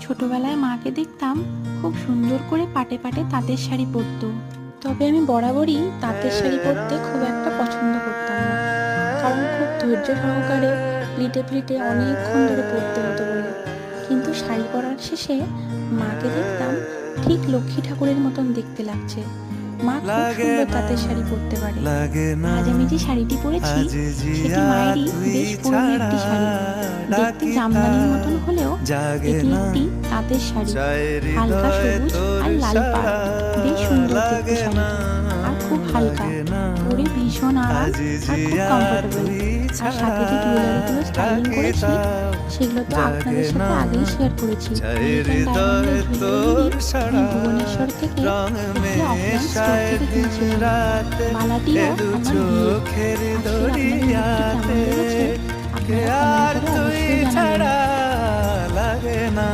ছোটবেলায় মাকে দেখতাম খুব সুন্দর করে পাটে পাটে তাঁতের শাড়ি পরতো। তবে আমি বরাবরই তাঁতের শাড়ি পরতে খুব একটা পছন্দ করতাম না, কারণ খুব ধৈর্য সহকারে প্লিটে প্লিটে অনেকক্ষণ ধরে পরতে হতো বলে। কিন্তু শাড়ি পরার শেষে মাকে দেখতাম ঠিক লক্ষ্মী ঠাকুরের মতন দেখতে লাগছে। মা খুব সুন্দর তাঁতের শাড়ি পরতে পারে। আজ আমি যে শাড়িটি পরেছি সেটি মায়েরই বেশ পুরনো একটি শাড়ি। দেখতে জামদানির মতন হলেও এটি একটি তাঁতের শাড়ি, হালকা সবুজ আর লাল পাড়। বেশ সুন্দর দেখতে শাড়িটি, আর খুব হালকা, পরে ভীষণ আরাম আর খুব কমফোর্টেবল। আর সাথে যে জুয়েলারিগুলো স্টাইলিং করেছি সেগুলো তো আপনাদের সাথে আগেই শেয়ার করেছি। ভুবনেশ্বর থেকে একটি অফলাইন স্টোর থেকে কিনেছিলাম। মালাটিও আমার বিয়ে। আজকের আপনাদের গিফটটি কেমন লেগেছে আপনারা কমেন্ট করে অবশ্যই জানাবেন।